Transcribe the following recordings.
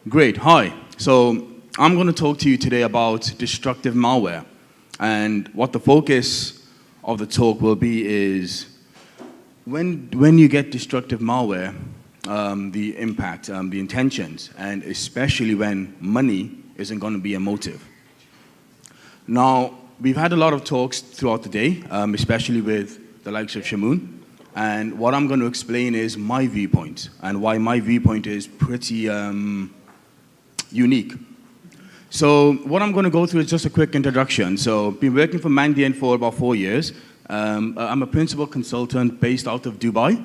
Great, hi. So I'm going to talk to you today about destructive malware. And what the focus of the talk will be is when you get destructive malware, the impact, the intentions, and especially when money isn't going to be a motive. Now, we've had a lot of talks throughout the day, especially with the likes of Shamoon. And what I'm going to explain is my viewpoint and why my viewpoint is pretty unique. So what I'm going to go through is just a quick introduction. So I've been working for Mandiant for about 4 years. I'm a principal consultant based out of Dubai,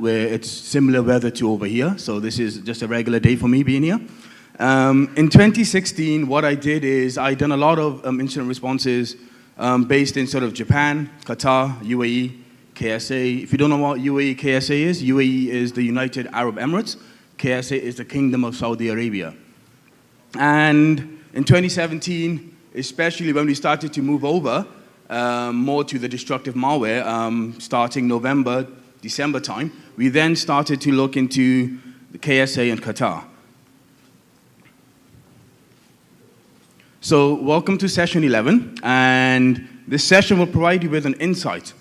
where it's similar weather to over here. So this is just a regular day for me being here. In 2016, what I did is I done a lot of incident responses based in sort of Japan, Qatar, UAE, KSA. If you don't know what UAE, KSA is, UAE is the United Arab Emirates. KSA is the Kingdom of Saudi Arabia. And in 2017, especially when we started to move over more to the destructive malware, starting November, December time, we then started to look into the KSA and Qatar. So welcome to session 11, and this session will provide you with an insight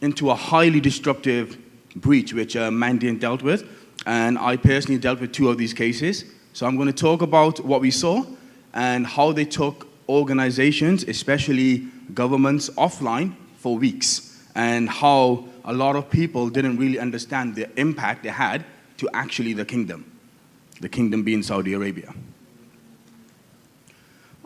into a highly disruptive breach which Mandiant dealt with, and I personally dealt with 2 of these cases. So I'm going to talk about what we saw and how they took organizations, especially governments, offline for weeks, and how a lot of people didn't really understand the impact they had to actually the kingdom being Saudi Arabia.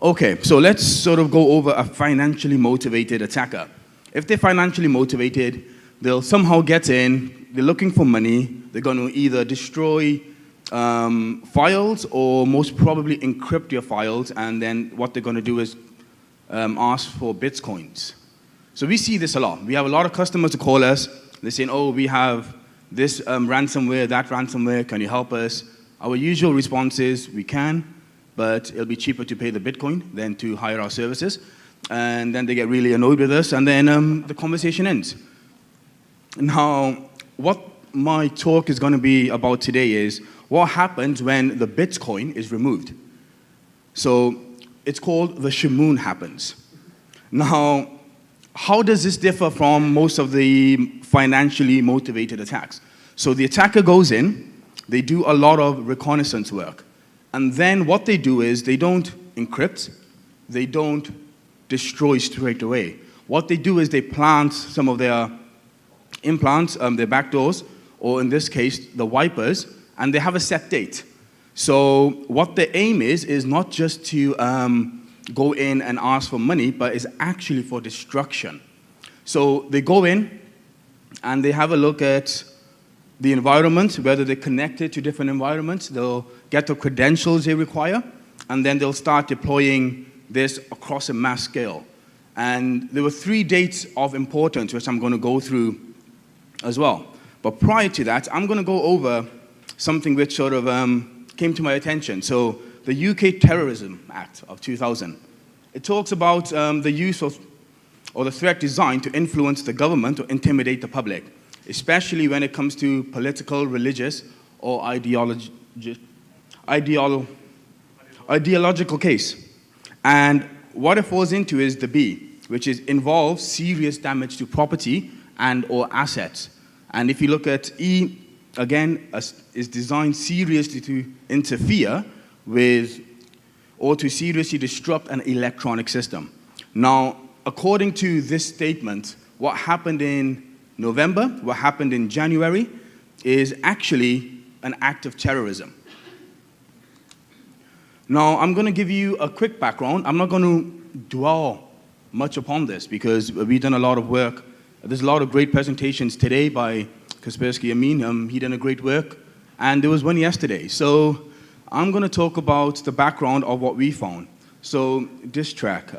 Okay, so let's sort of go over a financially motivated attacker. If they're financially motivated, they'll somehow get in, they're looking for money, they're going to either destroy files or most probably encrypt your files, and then what they're going to do is ask for bitcoins. So we see this a lot. We have a lot of customers who call us. They're saying, oh, we have this ransomware, that ransomware, can you help us? Our usual response is, we can, but it'll be cheaper to pay the Bitcoin than to hire our services. And then they get really annoyed with us, and then the conversation ends. Now, what my talk is going to be about today is what happens when the Bitcoin is removed. So it's called the Shamoon happens. Now, how does this differ from most of the financially motivated attacks? So the attacker goes in, they do a lot of reconnaissance work, and then what they do is they don't encrypt, they don't destroy straight away. What they do is they plant some of their implants, their backdoors, or in this case, the wipers, and they have a set date. So what the aim is not just to go in and ask for money, but it's actually for destruction. So they go in and they have a look at the environment, whether they're connected to different environments. They'll get the credentials they require, and then they'll start deploying this across a mass scale. And there were 3 dates of importance, which I'm going to go through as well. But prior to that, I'm going to go over something which sort of came to my attention. So the UK Terrorism Act of 2000. It talks about the use of, or the threat designed to influence the government or intimidate the public, especially when it comes to political, religious, or ideological case. And what it falls into is the B, which is involves serious damage to property and or assets. And if you look at E, again, is designed seriously to interfere with or to seriously disrupt an electronic system. Now, according to this statement, what happened in November, what happened in January, is actually an act of terrorism. Now, I'm going to give you a quick background. I'm not going to dwell much upon this because we've done a lot of work. There's a lot of great presentations today by Kaspersky Amin. He done a great work. And there was one yesterday. So I'm going to talk about the background of what we found. So this track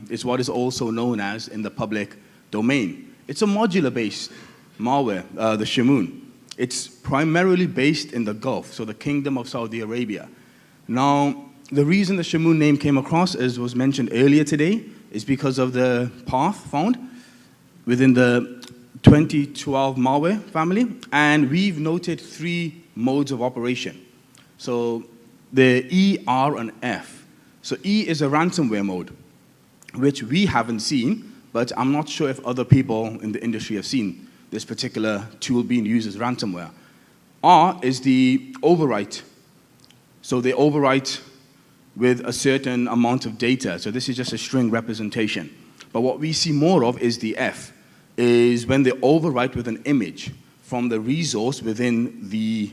is what is also known as in the public domain. It's a modular-based malware, the Shamoon. It's primarily based in the Gulf, so the Kingdom of Saudi Arabia. Now, the reason the Shamoon name came across, as was mentioned earlier today, is because of the path found within the 2012 malware family, and we've noted 3 modes of operation. So the E, R, and F. So E is a ransomware mode, which we haven't seen, but I'm not sure if other people in the industry have seen this particular tool being used as ransomware. R is the overwrite. So they overwrite with a certain amount of data. So this is just a string representation. But what we see more of is the F, is when they overwrite with an image from the resource within the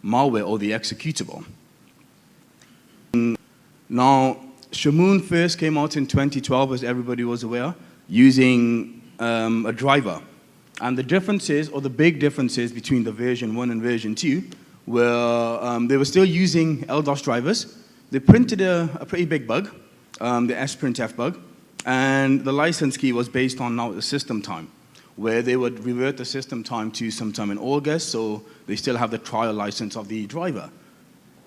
malware or the executable. Now, Shamoon first came out in 2012, as everybody was aware, using a driver. And the differences, or the big differences between the version 1 and version 2, were they were still using LDOS drivers. They printed a pretty big bug, the sprintf bug, and the license key was based on now the system time, where they would revert the system time to sometime in August, so they still have the trial license of the driver.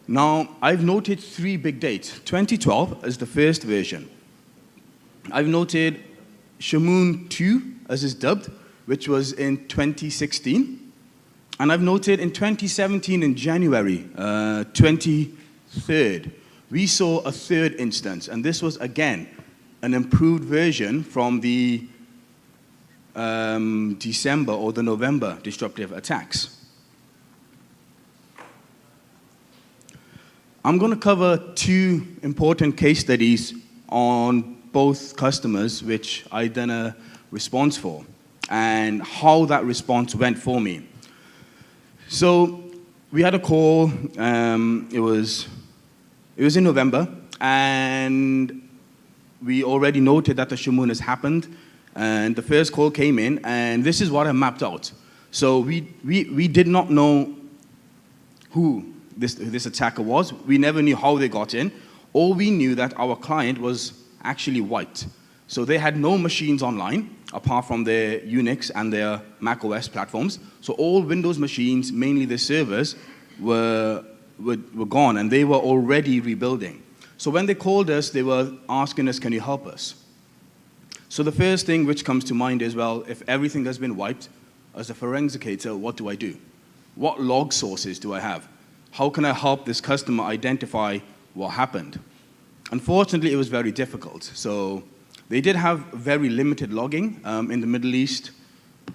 Now, I've noted 3 big dates. 2012 as the first version. I've noted Shamoon 2, as is dubbed, which was in 2016. And I've noted in 2017, in January 23rd, we saw a 3rd instance. And this was, again, an improved version from the December or the November disruptive attacks. I'm going to cover 2 important case studies on both customers, which I done a response for, and how that response went for me. So we had a call. It was in November, and we already noted that the Shamoon has happened, and the first call came in, and this is what I mapped out. So we did not know who this attacker was. We never knew how they got in. All we knew that our client was actually wiped. So they had no machines online, apart from their Unix and their Mac OS platforms. So all Windows machines, mainly the servers, were gone, and they were already rebuilding. So when they called us, they were asking us, can you help us? So the first thing which comes to mind is, well, if everything has been wiped, as a forensicator, what do I do? What log sources do I have? How can I help this customer identify what happened? Unfortunately, it was very difficult. So they did have very limited logging. In the Middle East,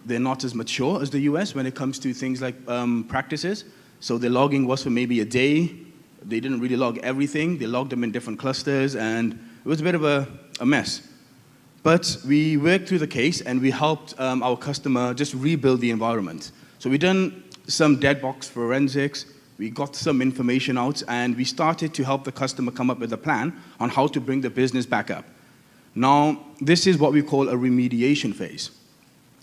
they're not as mature as the US when it comes to things like practices. So the logging was for maybe a day. They didn't really log everything. They logged them in different clusters, and it was a bit of a mess. But we worked through the case, and we helped our customer just rebuild the environment. So we done some dead box forensics. We got some information out, and we started to help the customer come up with a plan on how to bring the business back up. Now, this is what we call a remediation phase.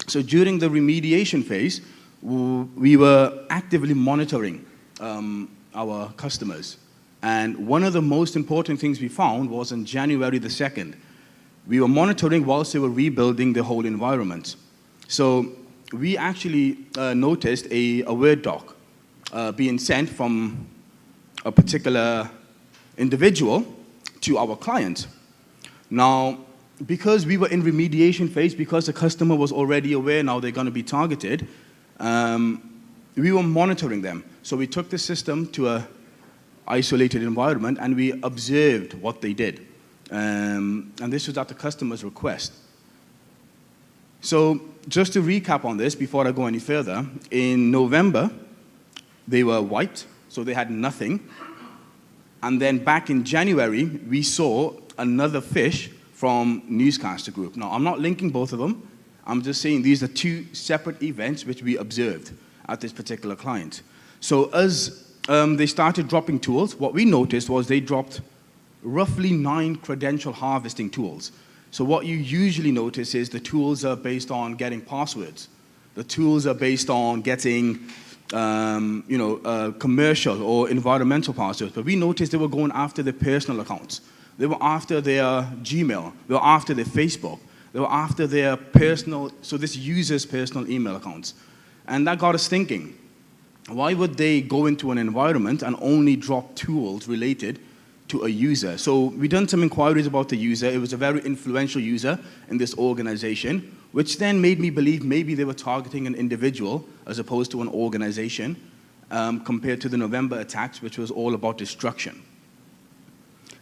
So during the remediation phase, we were actively monitoring our customers. And one of the most important things we found was on January the 2nd. We were monitoring whilst they were rebuilding the whole environment. So we actually noticed a Word doc being sent from a particular individual to our client. Now, because we were in remediation phase, because the customer was already aware now they're going to be targeted, we were monitoring them. So we took the system to an isolated environment, and we observed what they did. And this was at the customer's request. So just to recap on this before I go any further, in November, they were wiped, so they had nothing. And then back in January, we saw another fish from Newscaster Group. Now, I'm not linking both of them. I'm just saying these are 2 separate events which we observed at this particular client. So as they started dropping tools, what we noticed was they dropped roughly 9 credential harvesting tools. So what you usually notice is the tools are based on getting passwords. The tools are based on getting commercial or environmental passwords. But we noticed they were going after their personal accounts. They were after their Gmail. They were after their Facebook. They were after their personal, so this user's personal email accounts. And that got us thinking, why would they go into an environment and only drop tools related to a user? So we done some inquiries about the user. It was a very influential user in this organization, which then made me believe maybe they were targeting an individual as opposed to an organization, compared to the November attacks, which was all about destruction.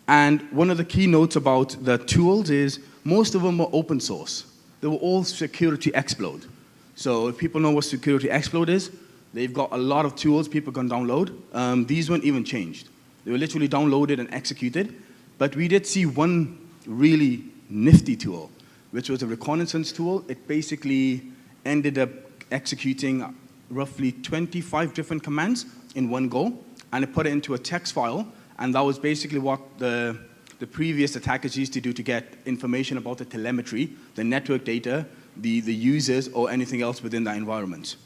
And one of the key notes about the tools is most of them were open source. They were all security exploit. So if people know what security exploit is, they've got a lot of tools people can download. These weren't even changed. They were literally downloaded and executed. But we did see one really nifty tool, which was a reconnaissance tool. It basically ended up executing roughly 25 different commands in one go, and it put it into a text file, and that was basically what the previous attackers used to do to get information about the telemetry, the network data, the users, or anything else within that environment.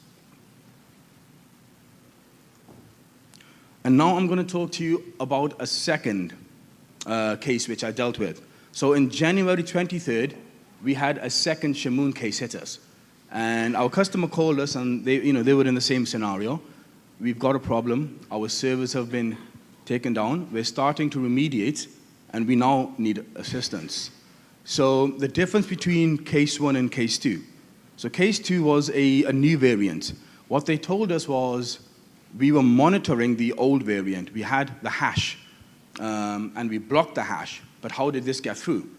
And now I'm going to talk to you about a second case which I dealt with. So in January 23rd, we had a second Shamoon case hit us. And our customer called us, and they were in the same scenario. We've got a problem. Our servers have been taken down. We're starting to remediate, and we now need assistance. So the difference between case 1 and case 2. So case 2 was a new variant. What they told us was we were monitoring the old variant. We had the hash, and we blocked the hash. But how did this get through?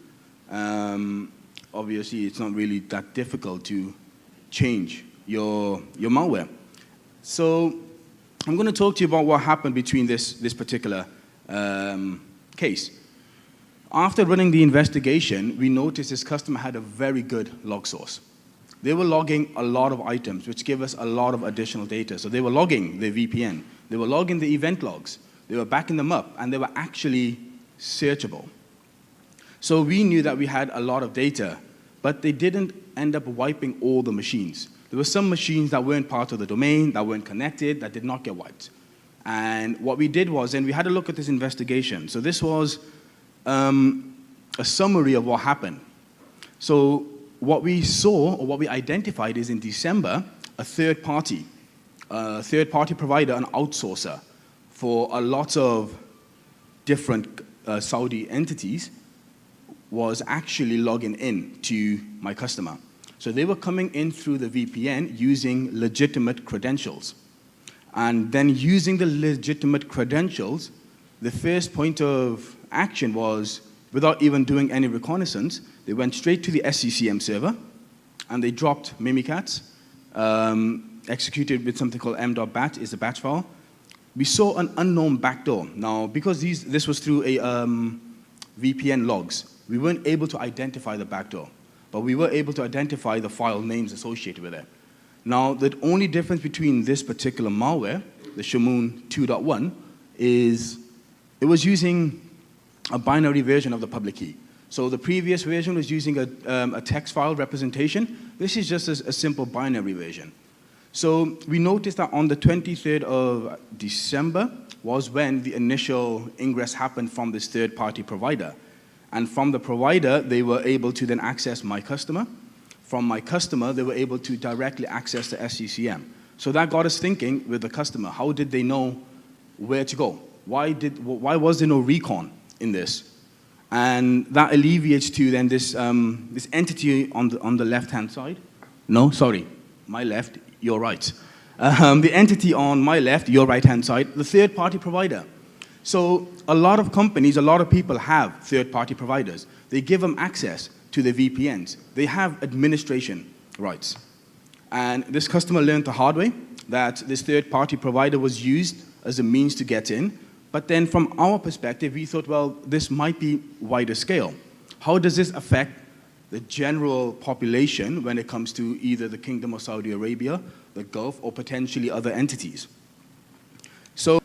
Obviously, it's not really that difficult to change your malware. So I'm going to talk to you about what happened between this particular case. After running the investigation, we noticed this customer had a very good log source. They were logging a lot of items, which gave us a lot of additional data. So they were logging the VPN. They were logging the event logs. They were backing them up, and they were actually searchable. So we knew that we had a lot of data, but they didn't end up wiping all the machines. There were some machines that weren't part of the domain, that weren't connected, that did not get wiped. And what we did was, and we had a look at this investigation. So this was a summary of what happened. So what we saw, or what we identified, is in December, a third party provider, an outsourcer for a lot of different Saudi entities, was actually logging in to my customer. So they were coming in through the VPN using legitimate credentials. And then using the legitimate credentials, the first point of action was, without even doing any reconnaissance, they went straight to the SCCM server, and they dropped Mimikatz, executed with something called m.bat, is the batch file. We saw an unknown backdoor. Now, because this was through a VPN logs, we weren't able to identify the backdoor, but we were able to identify the file names associated with it. Now, the only difference between this particular malware, the Shamoon 2.1, is it was using a binary version of the public key. So the previous version was using a text file representation. This is just a simple binary version. So we noticed that on the 23rd of December was when the initial ingress happened from this third-party provider. And from the provider, they were able to then access my customer. From my customer, they were able to directly access the SCCM. So that got us thinking with the customer, how did they know where to go? Why was there no recon in this? And that alleviates to then this entity on the left-hand side. No, sorry, my left, your right. The entity on my left, your right-hand side, the third-party provider. So a lot of companies, a lot of people have third-party providers. They give them access to the VPNs. They have administration rights. And this customer learned the hard way that this third-party provider was used as a means to get in. But then from our perspective, we thought, well, this might be wider scale. How does this affect the general population when it comes to either the Kingdom of Saudi Arabia, the Gulf, or potentially other entities? So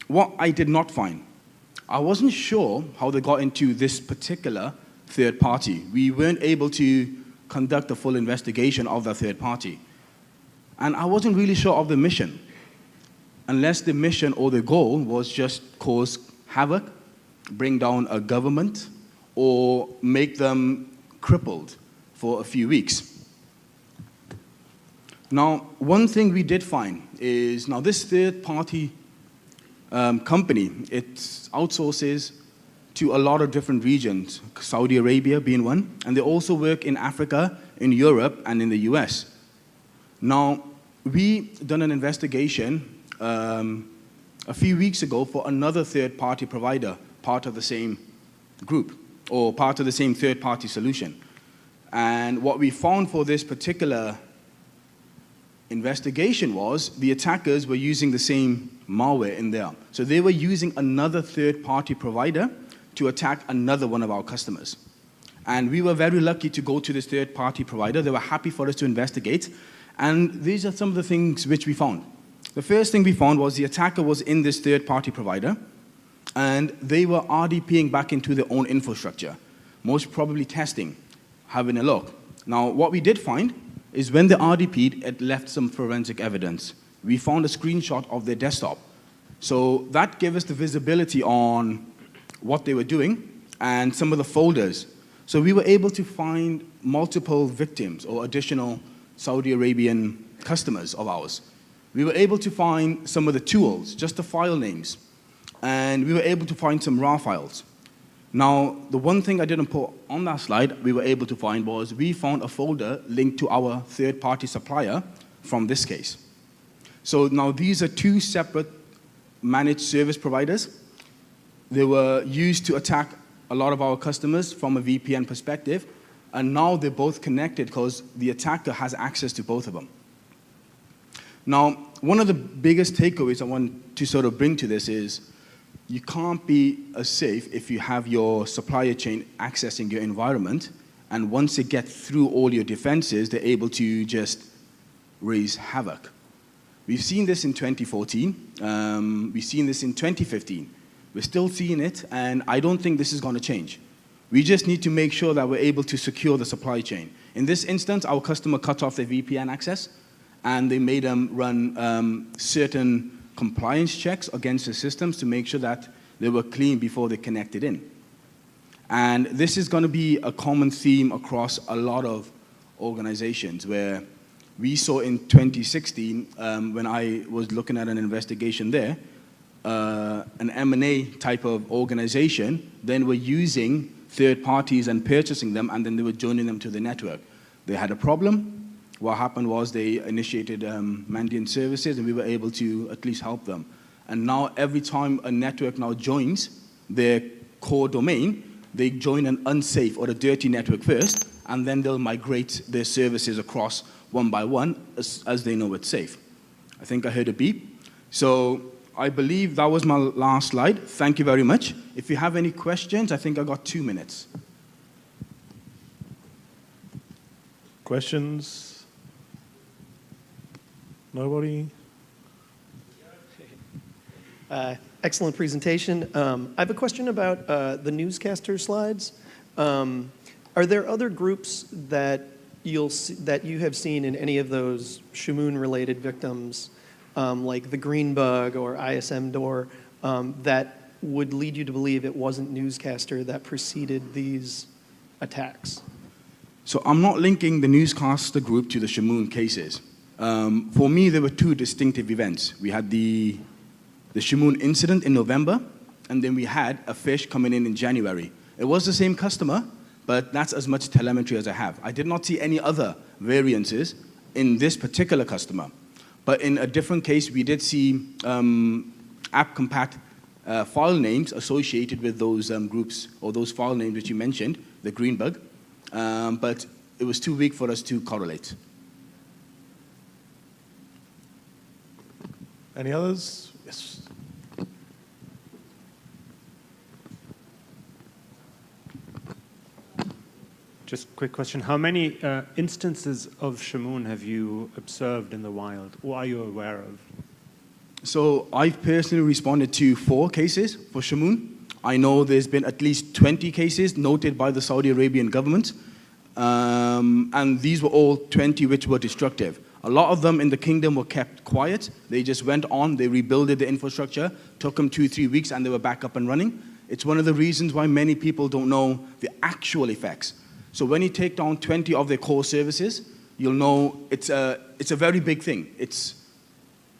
what I did not find, I wasn't sure how they got into this particular third party. We weren't able to conduct a full investigation of that third party. And I wasn't really sure of the mission, unless the mission or the goal was just cause havoc, bring down a government, or make them crippled for a few weeks. Now, one thing we did find is, now this third-party company, it outsources to a lot of different regions, Saudi Arabia being one, and they also work in Africa, in Europe, and in the US. Now, we done an investigation a few weeks ago for another third-party provider, part of the same group or part of the same third-party solution. And what we found for this particular investigation was the attackers were using the same malware in there. So they were using another third-party provider to attack another one of our customers. And we were very lucky to go to this third-party provider. They were happy for us to investigate. And these are some of the things which we found. The first thing we found was the attacker was in this third-party provider, and they were RDPing back into their own infrastructure, most probably testing, having a look. Now, what we did find is when they RDP'd, it left some forensic evidence. We found a screenshot of their desktop. So that gave us the visibility on what they were doing and some of the folders. So we were able to find multiple victims or additional Saudi Arabian customers of ours. We were able to find some of the tools, just the file names. And we were able to find some raw files. Now, the one thing I didn't put on that slide we were able to find was we found a folder linked to our third-party supplier from this case. So now these are two separate managed service providers. They were used to attack a lot of our customers from a VPN perspective, and now they're both connected because the attacker has access to both of them. Now, one of the biggest takeaways I want to sort of bring to this is you can't be as safe if you have your supplier chain accessing your environment, and once they get through all your defenses, they're able to just raise havoc. We've seen this in 2014. We've seen this in 2015. We're still seeing it, and I don't think this is going to change. We just need to make sure that we're able to secure the supply chain. In this instance, our customer cut off their VPN access, and they made them run certain compliance checks against the systems to make sure that they were clean before they connected in. And this is going to be a common theme across a lot of organizations where we saw in 2016, when I was looking at an investigation there, an M&A type of organization then were using third parties and purchasing them, and then they were joining them to the network. They had a problem. What happened was they initiated Mandiant services, and we were able to at least help them. And now every time a network now joins their core domain, they join an unsafe or a dirty network first, and then they'll migrate their services across one by one as they know it's safe. I think I heard a beep. So I believe that was my last slide. Thank you very much. If you have any questions, I think I got 2 minutes. Questions? Nobody? Excellent presentation. I have a question about the newscaster slides. Are there other groups that you have seen in any of those Shamoon-related victims, like the Green Bug or ISM Door, that would lead you to believe it wasn't newscaster that preceded these attacks? So I'm not linking the newscaster group to the Shamoon cases. For me, there were two distinctive events. We had the Shamoon incident in November, and then we had a fish coming in January. It was the same customer, but that's as much telemetry as I have. I did not see any other variances in this particular customer. But in a different case, we did see app compact file names associated with those groups, or those file names that you mentioned, the Green Bug, but it was too weak for us to correlate. Any others? Yes. Just a quick question. How many instances of Shamoon have you observed in the wild, or are you aware of? So I've personally responded to 4 cases for Shamoon. I know there's been at least 20 cases noted by the Saudi Arabian government, and these were all 20 which were destructive. A lot of them in the kingdom were kept quiet. They just went on, they rebuilt the infrastructure, took them 2-3 weeks, and they were back up and running. It's one of the reasons why many people don't know the actual effects. So when you take down 20 of their core services, you'll know it's a very big thing. It's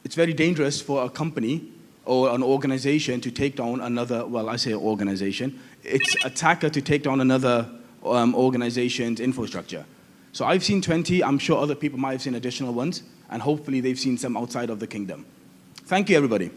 very dangerous for a company or an organization to take down another, well, I say organization, it's attacker to take down another organization's infrastructure. So I've seen 20, I'm sure other people might have seen additional ones, and hopefully they've seen some outside of the kingdom. Thank you, everybody.